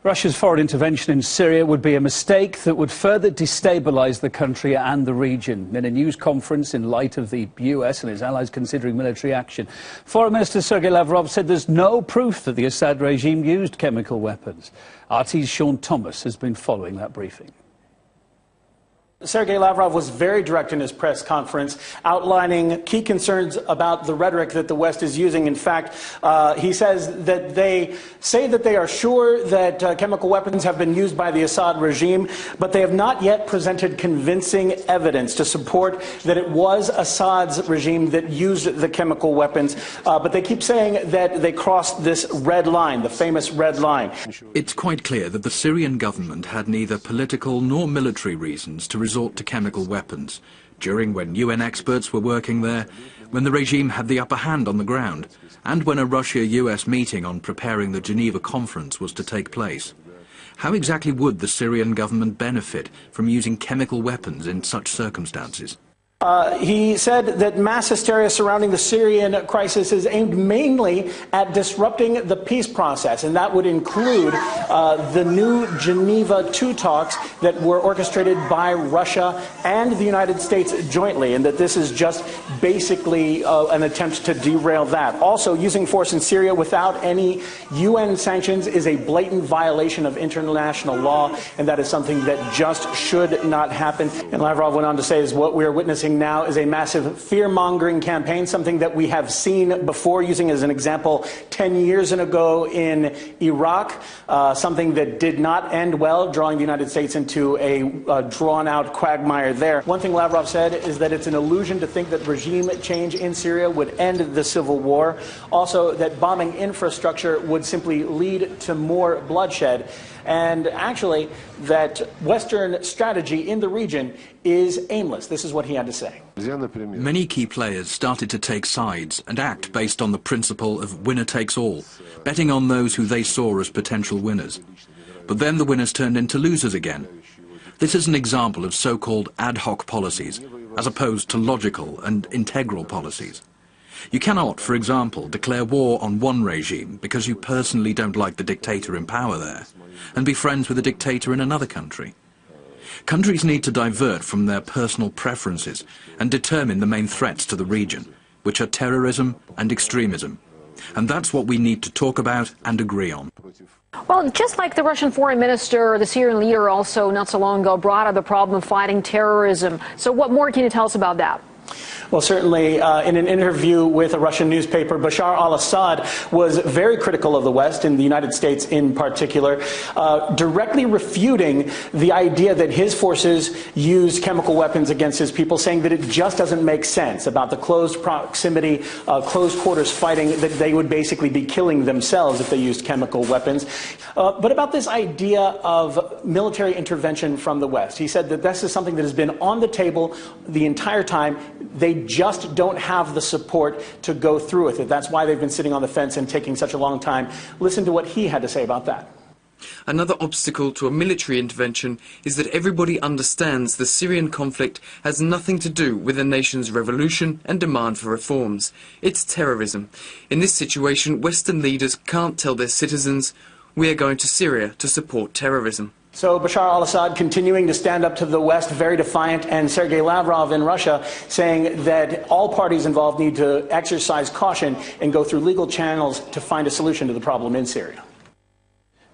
Russia's foreign intervention in Syria would be a mistake that would further destabilise the country and the region. In a news conference in light of the US and its allies considering military action, Foreign Minister Sergei Lavrov said there's no proof that the Assad regime used chemical weapons. RT's Sean Thomas has been following that briefing. Sergei Lavrov was very direct in his press conference, outlining key concerns about the rhetoric that the West is using. In fact, he says that they say that they are sure that chemical weapons have been used by the Assad regime, but they have not yet presented convincing evidence to support that it was Assad's regime that used the chemical weapons. But they keep saying that they crossed this red line, the famous red line. It's quite clear that the Syrian government had neither political nor military reasons to resort to chemical weapons during when UN experts were working there, when the regime had the upper hand on the ground, and when a Russia-US meeting on preparing the Geneva conference was to take place. How exactly would the Syrian government benefit from using chemical weapons in such circumstances? He said that mass hysteria surrounding the Syrian crisis is aimed mainly at disrupting the peace process, and that would include the new Geneva II talks that were orchestrated by Russia and the United States jointly, and that this is just basically an attempt to derail that. Also, using force in Syria without any UN sanctions is a blatant violation of international law, and that is something that just should not happen. And Lavrov went on to say is what we are witnessing now is a massive fear-mongering campaign, something that we have seen before, using as an example 10 years ago in Iraq, something that did not end well, drawing the United States into a drawn-out quagmire there. One thing Lavrov said is that it's an illusion to think that regime change in Syria would end the civil war. Also, that bombing infrastructure would simply lead to more bloodshed. And actually, that Western strategy in the region is aimless. This is what he had to say. Many key players started to take sides and act based on the principle of winner takes all, betting on those who they saw as potential winners. But then the winners turned into losers again. This is an example of so-called ad hoc policies, as opposed to logical and integral policies. You cannot, for example, declare war on one regime because you personally don't like the dictator in power there, and be friends with a dictator in another country. Countries need to divert from their personal preferences and determine the main threats to the region, which are terrorism and extremism. And that's what we need to talk about and agree on. Well, just like the Russian foreign minister, the Syrian leader also not so long ago brought up the problem of fighting terrorism. So what more can you tell us about that? Well, certainly in an interview with a Russian newspaper, Bashar al-Assad was very critical of the West, and the United States in particular, directly refuting the idea that his forces used chemical weapons against his people, saying that it just doesn't make sense about the close proximity, close quarters fighting, that they would basically be killing themselves if they used chemical weapons. But about this idea of military intervention from the West, he said that this is something that has been on the table the entire time. They just don't have the support to go through with it. That's why they've been sitting on the fence and taking such a long time. Listen to what he had to say about that. Another obstacle to a military intervention is that everybody understands the Syrian conflict has nothing to do with the nation's revolution and demand for reforms. It's terrorism. In this situation, Western leaders can't tell their citizens, "We are going to Syria to support terrorism." So Bashar al-Assad continuing to stand up to the West, very defiant, and Sergei Lavrov in Russia saying that all parties involved need to exercise caution and go through legal channels to find a solution to the problem in Syria.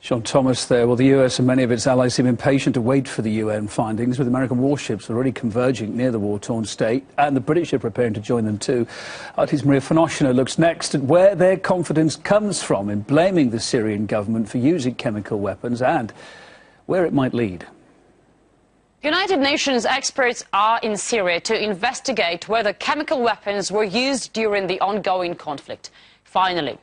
Sean Thomas there. Well, the US and many of its allies seem impatient to wait for the UN findings, with American warships already converging near the war-torn state, and the British are preparing to join them too. RT's Maria Fanoshina looks next at where their confidence comes from in blaming the Syrian government for using chemical weapons and where it might lead. United Nations experts are in Syria to investigate whether chemical weapons were used during the ongoing conflict. Finally.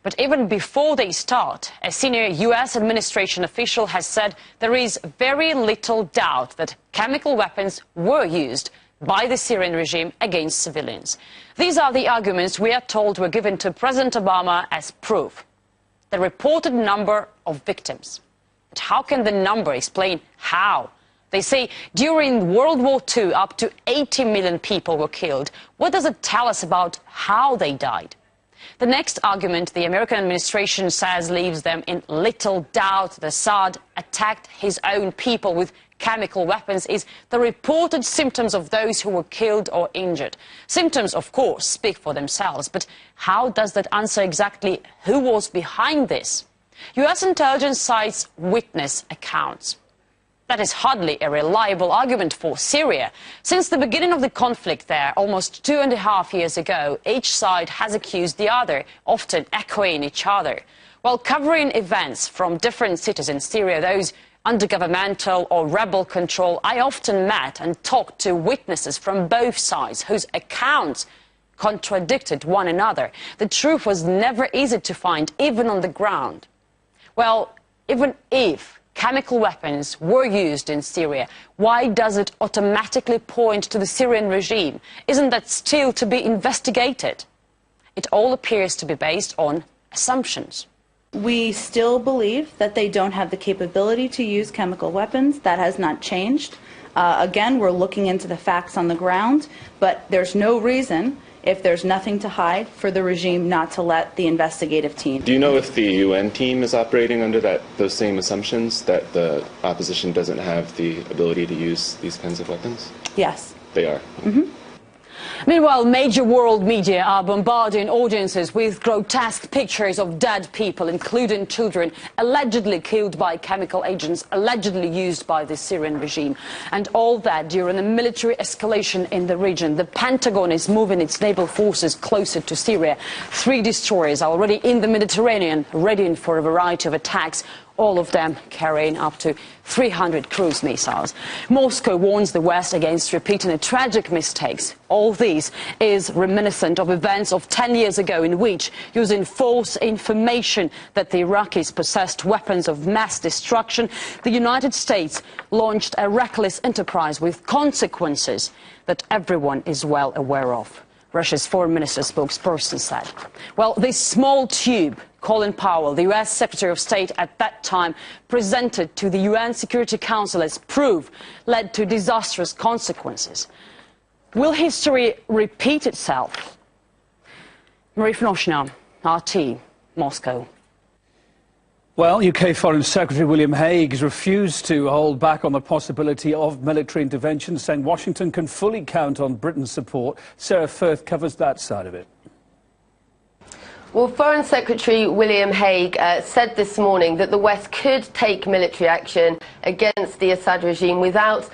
But even before they start, a senior US administration official has said there is very little doubt that chemical weapons were used by the Syrian regime against civilians. These are the arguments we are told were given to President Obama as proof. The reported number of victims. But how can the number explain how? They say during World War II, up to 80 million people were killed. What does it tell us about how they died? The next argument the American administration says leaves them in little doubt that Assad attacked his own people with chemical weapons is the reported symptoms of those who were killed or injured. Symptoms, of course, speak for themselves, but how does that answer exactly who was behind this? US intelligence cites witness accounts. That is hardly a reliable argument for Syria. Since the beginning of the conflict there, almost 2.5 years ago, each side has accused the other, often echoing each other. While covering events from different cities in Syria, those under governmental or rebel control, I often met and talked to witnesses from both sides whose accounts contradicted one another. The truth was never easy to find, even on the ground. Well, even if chemical weapons were used in Syria, why does it automatically point to the Syrian regime? Isn't that still to be investigated? It all appears to be based on assumptions. We still believe that they don't have the capability to use chemical weapons. That has not changed. Again, we're looking into the facts on the ground, but there's no reason, if there's nothing to hide, for the regime not to let the investigative team. Do you know if the UN team is operating under those same assumptions, that the opposition doesn't have the ability to use these kinds of weapons? Yes. They are? Mm-hmm. Meanwhile, major world media are bombarding audiences with grotesque pictures of dead people, including children, allegedly killed by chemical agents, allegedly used by the Syrian regime. And all that during a military escalation in the region. The Pentagon is moving its naval forces closer to Syria. 3 destroyers are already in the Mediterranean, readying for a variety of attacks, all of them carrying up to 300 cruise missiles. Moscow warns the West against repeating the tragic mistakes. All this is reminiscent of events of 10 years ago in which, using false information that the Iraqis possessed weapons of mass destruction, the United States launched a reckless enterprise with consequences that everyone is well aware of. Russia's foreign minister spokesperson said. Well, this small tube, Colin Powell, the US Secretary of State at that time, presented to the UN Security Council as proof, led to disastrous consequences. Will history repeat itself? Marie Fnoshna, RT, Moscow. Well, UK Foreign Secretary William Hague has refused to hold back on the possibility of military intervention, saying Washington can fully count on Britain's support. Sarah Firth covers that side of it. Well, Foreign Secretary William Hague said this morning that the West could take military action against the Assad regime without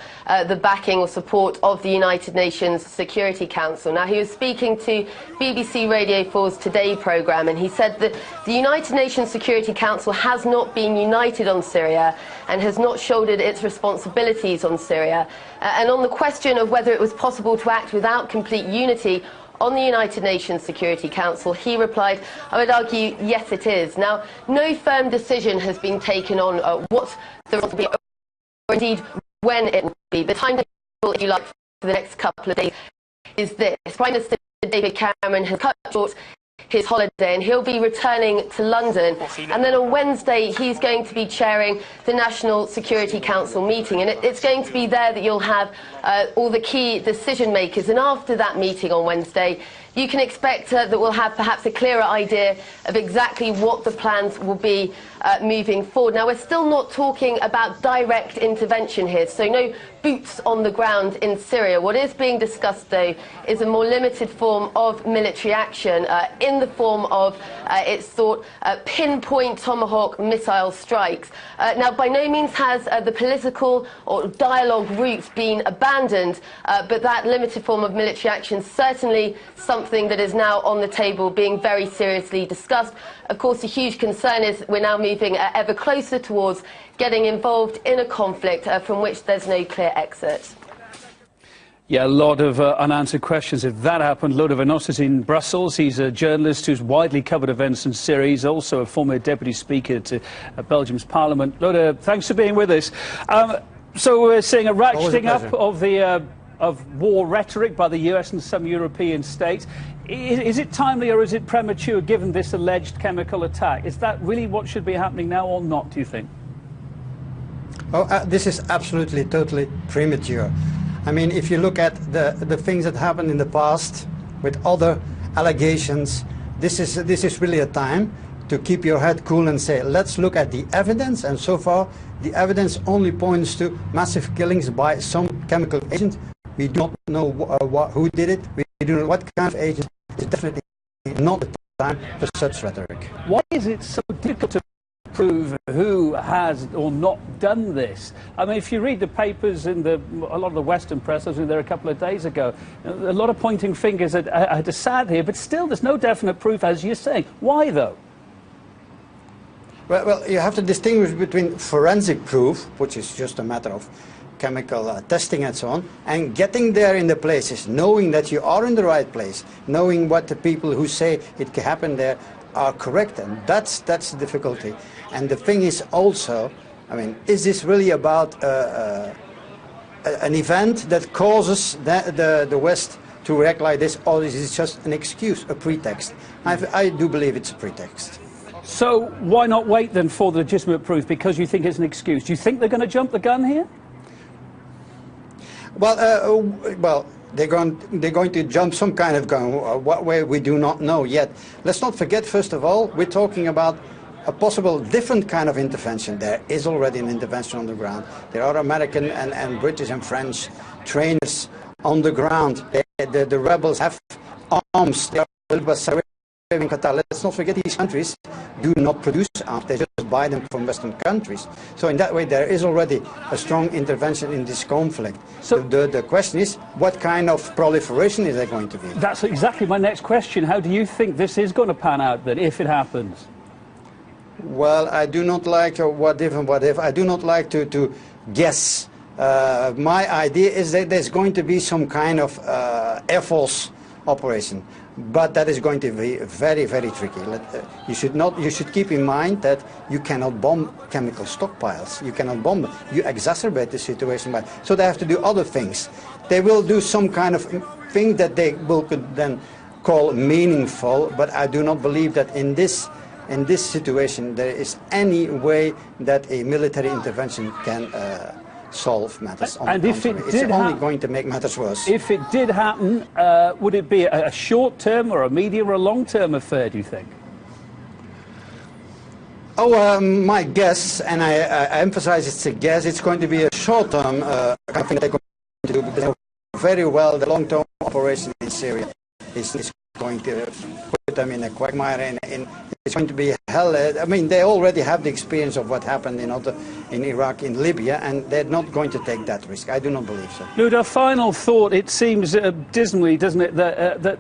the backing or support of the United Nations Security Council. Now, he was speaking to BBC Radio 4's Today programme, and he said that the United Nations Security Council has not been united on Syria and has not shouldered its responsibilities on Syria. And on the question of whether it was possible to act without complete unity on the United Nations Security Council, he replied, I would argue, yes, it is. Now, no firm decision has been taken on what the response will be, or indeed when it will be. The timetable, if you like, for the next couple of days is this. Prime Minister David Cameron has cut short his holiday and he'll be returning to London, and then on Wednesday he's going to be chairing the National Security Council meeting, and it's going to be there that you'll have all the key decision makers, and after that meeting on Wednesday you can expect that we'll have perhaps a clearer idea of exactly what the plans will be moving forward. Now, we're still not talking about direct intervention here, so no boots on the ground in Syria. What is being discussed, though, is a more limited form of military action in the form of, it's thought, pinpoint Tomahawk missile strikes. Now, by no means has the political or dialogue route been abandoned, but that limited form of military action certainly something that is now on the table, being very seriously discussed. Of course, a huge concern is we're now moving ever closer towards getting involved in a conflict from which there's no clear exit. Yeah, a lot of unanswered questions. If that happened, Loda Venos is in Brussels. He's a journalist who's widely covered events in Syria. He's also a former deputy speaker to Belgium's parliament. Loda, thanks for being with us. So we're seeing a ratcheting up of war rhetoric by the US and some European states. Is it timely or is it premature given this alleged chemical attack? Is that really what should be happening now or not, do you think? Oh, this is absolutely, totally premature. I mean, if you look at the things that happened in the past with other allegations, this is really a time to keep your head cool and say, let's look at the evidence, and so far the evidence only points to massive killings by some chemical agent. We don't know who did it, we don't know what kind of agent. It's definitely not the time for such rhetoric. Why is it so difficult to prove who has or not done this? I mean, if you read the papers in a lot of the Western press, I was there a couple of days ago, a lot of pointing fingers at Assad here, but still there's no definite proof, as you're saying. Why, though? Well, you have to distinguish between forensic proof, which is just a matter of chemical testing and so on, and getting there in the places, knowing that you are in the right place, knowing what the people who say it happened there are correct, and that's the difficulty. And the thing is also, I mean, is this really about an event that causes the West to react like this, or is it just an excuse, a pretext? I do believe it's a pretext. So why not wait then for the legitimate proof? Because you think it's an excuse. Do you think they're going to jump the gun here? Well, they're going to jump some kind of gun. What way, we do not know yet. Let's not forget, first of all, we're talking about a possible different kind of intervention. There is already an intervention on the ground. There are American and British and French trainers on the ground. The rebels have arms. They are Syria and Qatar. Let's not forget, these countries do not produce arms. They just buy them from Western countries. So in that way, there is already a strong intervention in this conflict. So the question is, what kind of proliferation is there going to be? That's exactly my next question. How do you think this is going to pan out then, if it happens? Well, I do not like what if and what if. I do not like to guess. My idea is that there's going to be some kind of Air Force operation. But that is going to be very, very tricky. You should keep in mind that you cannot bomb chemical stockpiles. You cannot bomb them. You exacerbate the situation. So they have to do other things. They will do some kind of thing that they could then call meaningful, but I do not believe that in this situation there is any way that a military intervention can solve matters. And if it did, it's only going to make matters worse. If it did happen, would it be a short-term or a medium or a long-term affair, do you think? Oh, my guess, and I emphasize it's a guess, it's going to be a short-term kind of thing they're going to do, because they know very well the long-term operation in Syria is going to put them in a quagmire, it's going to be hell. I mean, they already have the experience of what happened in Iraq, in Libya, and they're not going to take that risk. I do not believe so. Luda, final thought. It seems dismally, doesn't it, that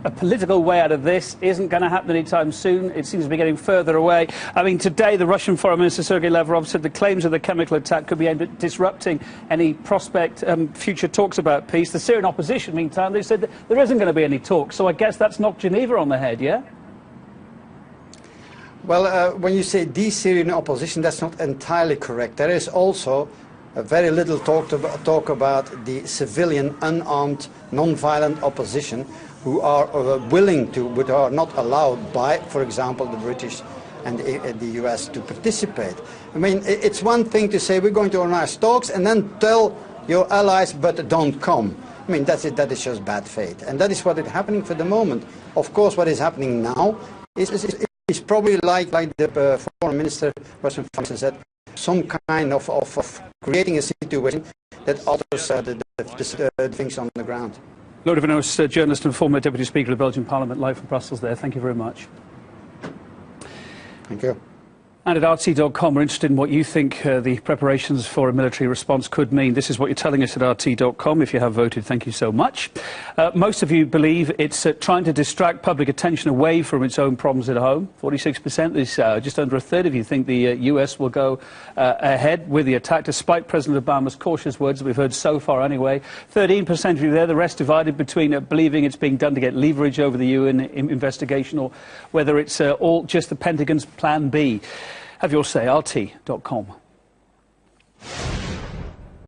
a political way out of this isn't going to happen anytime soon. It seems to be getting further away. I mean, today the Russian Foreign Minister Sergei Lavrov said the claims of the chemical attack could be aimed at disrupting any prospect future talks about peace. The Syrian opposition, meantime, they said that there isn't going to be any talks. So I guess that's knocked Geneva on the head, yeah? Well, when you say the Syrian opposition, that's not entirely correct. There is also very little talk about the civilian, unarmed, non-violent opposition who are willing to, but are not allowed by, for example, the British and the US to participate. I mean, it's one thing to say we're going to organize talks and then tell your allies, but don't come. I mean, that is just bad faith. And that is what is happening for the moment. Of course, what is happening now is probably like the foreign minister, Russian foreign minister said, some kind of creating a situation that alters the things on the ground. Lord of Veno's journalist and former Deputy Speaker of the Belgian Parliament, live from Brussels there. Thank you very much. Thank you. And at RT.com, we're interested in what you think the preparations for a military response could mean. This is what you're telling us at RT.com. If you have voted, thank you so much. Most of you believe it's trying to distract public attention away from its own problems at home. 46% this hour. Just under a third of you think the US will go ahead with the attack, despite President Obama's cautious words that we've heard so far anyway. 13% of you there, the rest divided between believing it's being done to get leverage over the UN investigation or whether it's all just the Pentagon's plan B. Have your say, RT.com.